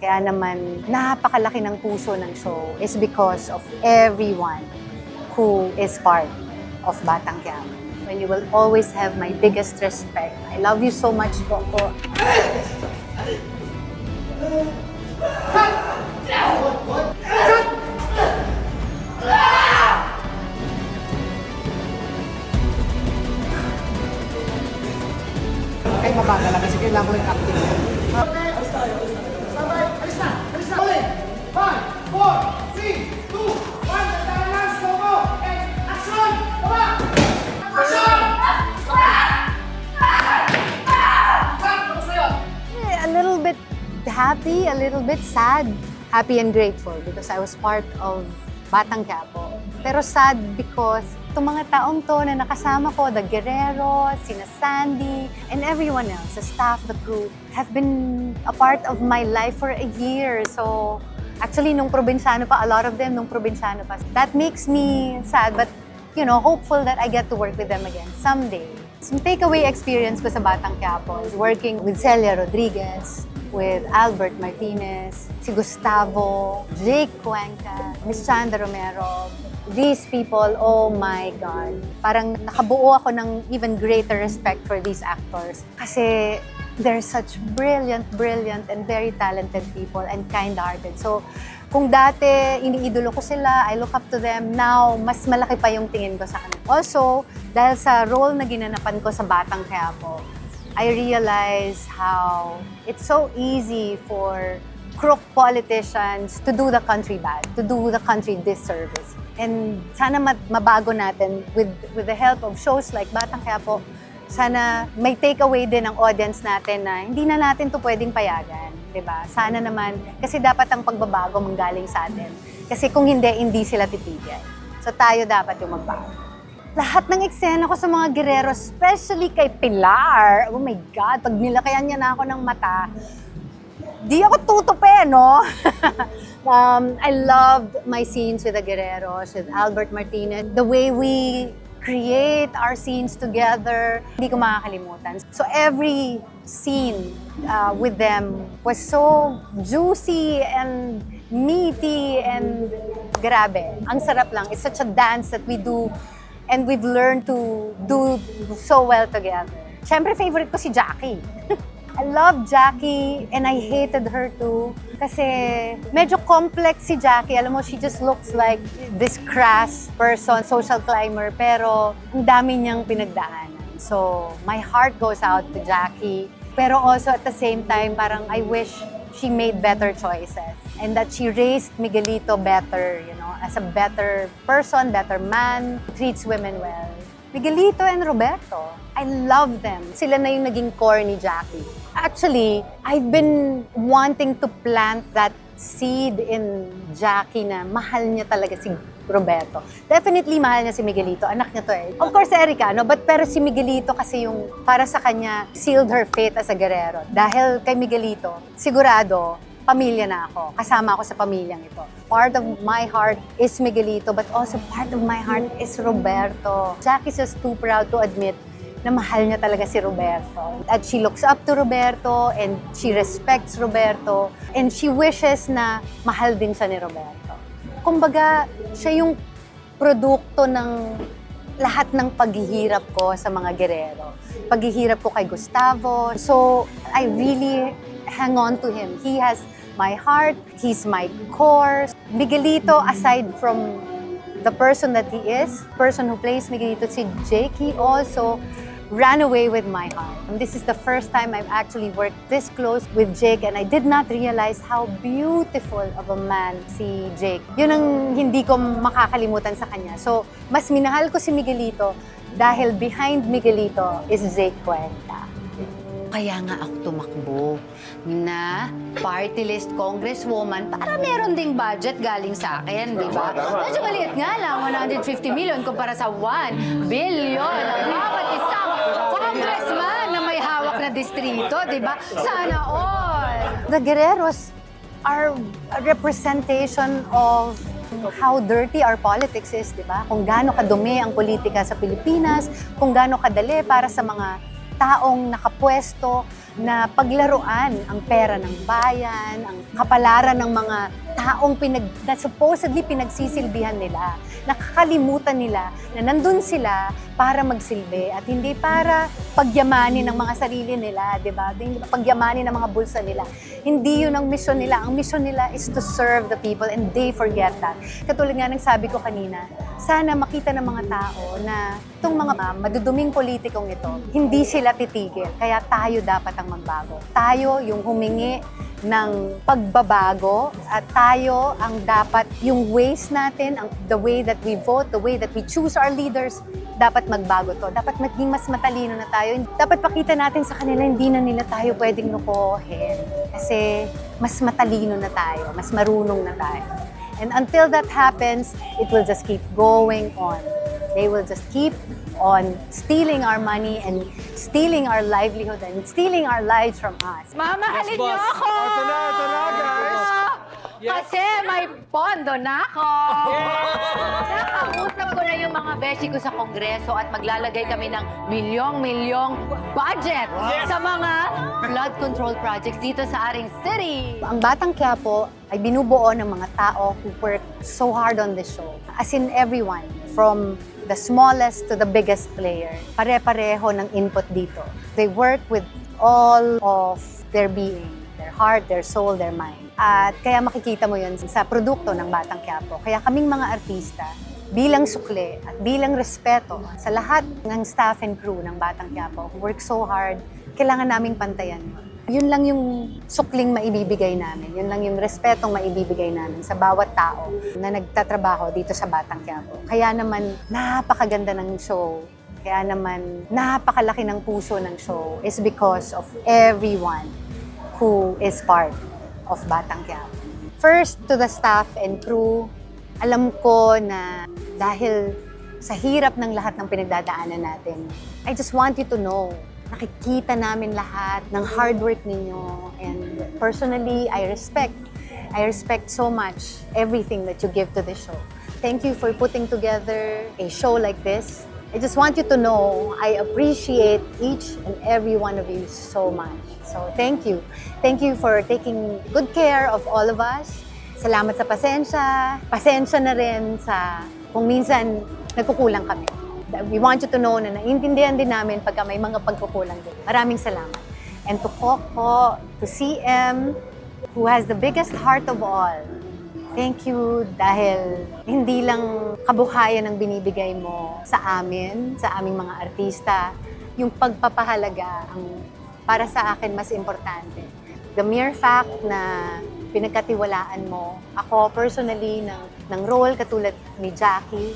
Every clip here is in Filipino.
kaya naman napakalaki ng puso ng show is because of everyone who is part of Batang Quiapo. And you will always have my biggest respect. I love you so much, Coco. Kahit mabagal lang kasi kailangan ko lang acting. Okay, alis tayo. Sabay, alis na! Alis na! Ulit! 5, 4, 3, 2, 1, tandaan lang, slow mo! And action! Tama! Action! A little bit happy, a little bit sad. Happy and grateful because I was part of Batang Quiapo. Pero sad because itong mga taong to na nakasama ko, the Guerrero, sina Sandy, and everyone else, the staff, the crew, have been a part of my life for a year. So, actually, nung probinsyano pa, a lot of them nung probinsyano pa. That makes me sad, but, you know, hopeful that I get to work with them again someday. Some takeaway experience ko sa Batang Quiapo is working with Celia Rodriguez, with Albert Martinez, si Gustavo, Jake Cuenca, Miss Chanda Romero. These people, oh my God. Parang nakabuo ako ng even greater respect for these actors. Kasi they're such brilliant, and very talented people and kind-hearted. So, kung dati iniidolo ko sila, I look up to them, now mas malaki pa yung tingin ko sa kanila. Also, dahil sa role na ginanapan ko sa Batang Quiapo, I realize how it's so easy for crook politicians to do the country bad, to do the country disservice. And sana mabago natin with the help of shows like Batang Quiapo. Sana may takeaway din ang audience natin na hindi na natin to pwedeng payagan, 'di ba? Sana naman kasi dapat ang pagbabago manggaling sa atin. Kasi kung hindi sila titigil. So tayo dapat yung magbago. Lahat ng eksena ko sa mga Guerrero, especially kay Pilar, oh my God, pag nilakayan niya na ako ng mata, di ako tutupi, no? I loved my scenes with the Guerreros, with Albert Martinez. The way we create our scenes together, hindi ko makakalimutan. So every scene with them was so juicy and meaty and grabe. Ang sarap lang. It's such a dance that we do and we've learned to do so well together. Siyempre, favorite ko si Jackie. I love Jackie and I hated her too. Kasi medyo complex si Jackie. Alam mo, she just looks like this crass person, social climber, pero ang dami niyang pinagdaanan. So, my heart goes out to Jackie. Pero also at the same time, parang I wish she made better choices. And that she raised Miguelito better, you know, as a better person, better man, treats women well. Miguelito and Roberto, I love them. Sila na yung naging core ni Jackie. Actually, I've been wanting to plant that seed in Jackie na mahal niya talaga si Roberto. Definitely mahal niya si Miguelito. Anak niya to eh. Of course, Erica, no? But pero si Miguelito kasi yung para sa kanya sealed her fate as a Guerrero. Dahil kay Miguelito, sigurado, pamilya na ako. Kasama ako sa pamilyang ito. Part of my heart is Miguelito, but also part of my heart is Roberto. Jackie's just too proud to admit na mahal niya talaga si Roberto. At she looks up to Roberto and she respects Roberto and she wishes na mahal din siya ni Roberto. Kumbaga, siya yung produkto ng lahat ng paghihirap ko sa mga Guerrero. Paghihirap ko kay Gustavo. So, I really hang on to him. He has my heart, he's my core. Miguelito, aside from the person that he is, person who plays Miguelito, si Jake, he also ran away with my heart. And this is the first time I've actually worked this close with Jake and I did not realize how beautiful of a man si Jake. Yun ang hindi ko makakalimutan sa kanya. So, mas minahal ko si Miguelito dahil behind Miguelito is Jake Cuenca. Kaya nga ako tumakbo na party list congresswoman para meron ding budget galing sa akin, di ba? Medyo maliit nga lang, 150 million kumpara sa 1 billion ang bawat isang congressman na may hawak na distrito, di ba? Sana all! The Guerreros are a representation of how dirty our politics is, di ba? Kung gaano kadumi ang politika sa Pilipinas, kung gaano kadali para sa mga taong nakapwesto na paglaruan ang pera ng bayan, ang kapalaran ng mga taong na supposedly pinagsisilbihan nila. Nakakalimutan nila na nandun sila para magsilbi at hindi para pagyamanin ng mga sarili nila, di ba? Hindi pagyamanin ng mga bulsa nila. Hindi yun ang mission nila. Ang mission nila is to serve the people and they forget that. Katulad nga ng sabi ko kanina, sana makita ng mga tao na itong mga maduduming politikong ito, hindi sila titigil. Kaya tayo dapat ang magbago. Tayo yung humingi ng pagbabago at tayo ang dapat yung ways natin, the way that we vote, the way that we choose our leaders, dapat magbago to. Dapat maging mas matalino na tayo. Dapat pakita natin sa kanila, hindi na nila tayo pwedeng lukohin. Kasi mas matalino na tayo, mas marunong na tayo. And until that happens, it will just keep going on. They will just keep on stealing our money and stealing our livelihood and stealing our lives from us. Mamahalin niyo ako! Ito na, guys! Kasi may pondo na ako! Nakausap ko na yung mga beshi ko sa Kongreso at maglalagay kami ng milyong-milyong budget sa mga flood control projects dito sa ating city. Ang Batang Quiapo ay binubuo ng mga tao who work so hard on the show. As in everyone, from the smallest to the biggest player. Pare-pareho ng input dito. They work with all of their being, their heart, their soul, their mind. At kaya makikita mo yun sa produkto ng Batang Quiapo. Kaya kaming mga artista, bilang sukle at bilang respeto sa lahat ng staff and crew ng Batang Quiapo who work so hard, kailangan naming pantayan. Yun lang yung sukling maibibigay namin. Yun lang yung respetong maibibigay namin sa bawat tao na nagtatrabaho dito sa Batang Quiapo. Kaya naman, napakaganda ng show. Kaya naman, napakalaki ng puso ng show is because of everyone who is part of Batang Quiapo. First, to the staff and crew, alam ko na dahil sa hirap ng lahat ng pinagdadaanan natin, I just want you to know, nakikita namin lahat ng hard work ninyo. And personally, I respect so much everything that you give to the show. Thank you for putting together a show like this. I just want you to know I appreciate each and every one of you so much. So thank you. Thank you for taking good care of all of us. Salamat sa pasensya. Pasensya na rin sa kung minsan nagkukulang kami. We want you to know na naiintindihan din namin pagka may mga pagkukulang din. Maraming salamat. And to Coco, to CM, who has the biggest heart of all, thank you dahil hindi lang kabuhayan ang binibigay mo sa amin, sa aming mga artista, yung pagpapahalaga ang para sa akin mas importante. The mere fact na pinagkatiwalaan mo ako personally ng role katulad ni Jackie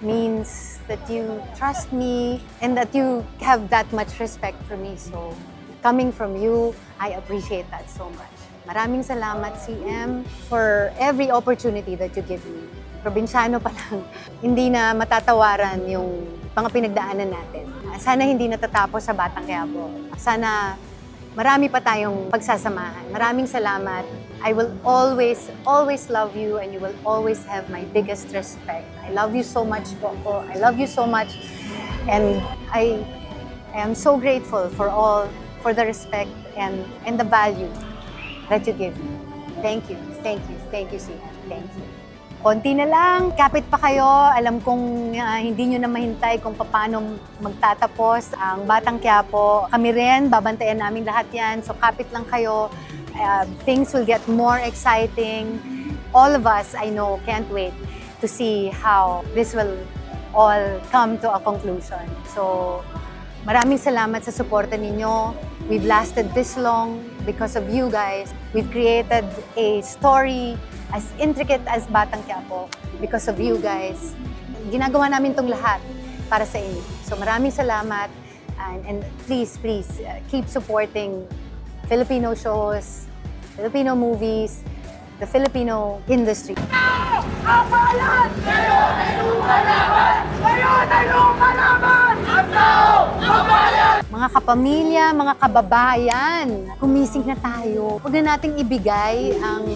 means that you trust me and that you have that much respect for me. So, coming from you, I appreciate that so much. Maraming salamat, CM, for every opportunity that you give me. Probinsyano pa lang, hindi na matatawaran yung mga pinagdaanan natin. Sana hindi natatapos sa Batang Quiapo. Sana marami pa tayong pagsasamahan. Maraming salamat. I will always love you and you will always have my biggest respect. I love you so much, Coco. I love you so much. And I am so grateful for the respect and the value that you give me. Thank you, CM. Thank you. Konti na lang, kapit pa kayo. Alam kong hindi nyo na mahintay kung paano magtatapos ang Batang Quiapo. Kami rin, babantayan namin lahat yan. So kapit lang kayo. Things will get more exciting. All of us, I know, can't wait to see how this will all come to a conclusion. So maraming salamat sa suporta ninyo. We've lasted this long because of you guys. We've created a story as intricate as Batang Quiapo because of you guys. Ginagawa namin tong lahat para sa inyo. So maraming salamat and please keep supporting Filipino shows, Filipino movies, the Filipino industry. Ang bayan! Ngayon ay lumalaban! Ngayon ay lumalaban! Ang tao! Ang bayan! Mga kapamilya, mga kababayan, gumising na tayo. Huwag na nating ibigay ang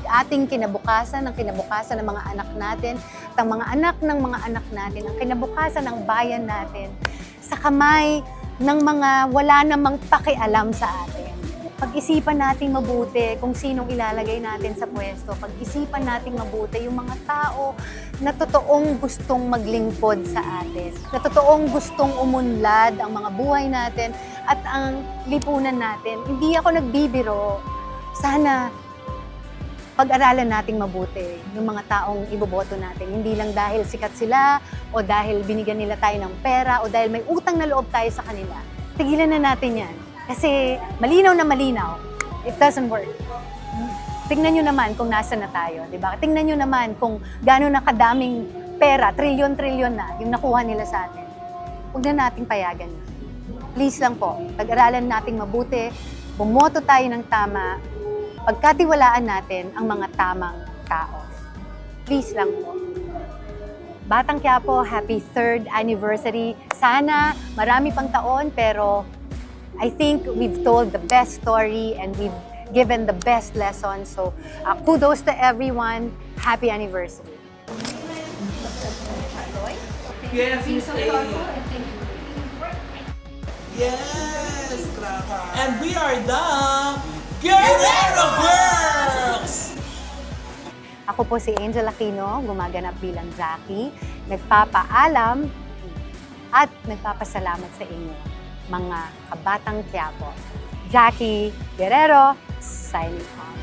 ating kinabukasan, ang kinabukasan ng mga anak natin, at ang mga anak ng mga anak natin, ang kinabukasan ng bayan natin sa kamay ng mga wala namang pakialam sa atin. Pag-isipan natin mabuti kung sinong ilalagay natin sa pwesto. Pag-isipan natin mabuti yung mga tao na totoong gustong maglingkod sa atin. Na totoong gustong umunlad ang mga buhay natin at ang lipunan natin. Hindi ako nagbibiro. Sana pag-aralan nating mabuti yung mga taong iboboto natin. Hindi lang dahil sikat sila o dahil binigyan nila tayo ng pera o dahil may utang na loob tayo sa kanila. Tigilan na natin yan. Kasi malinaw na malinaw, it doesn't work. Tingnan nyo naman kung nasa na tayo, di ba? Tingnan nyo naman kung gano'n na kadaming pera, trilyon-trilyon na yung nakuha nila sa atin. Huwag na nating payagan. Please lang po, pag-aralan nating mabuti, bumoto tayo ng tama, pagkatiwalaan natin ang mga tamang tao. Please lang po. Batang Quiapo, happy 3rd anniversary. Sana marami pang taon, pero I think we've told the best story and we've given the best lesson. So kudos to everyone. Happy anniversary. Yes, Miss A. Yes! And we are the Guerrero Girls! Ako po si Angel Aquino, gumaganap bilang Jackie. Nagpapaalam at nagpapasalamat sa inyo, mga kabatang Quiapo. Jackie Guerrero, signing off.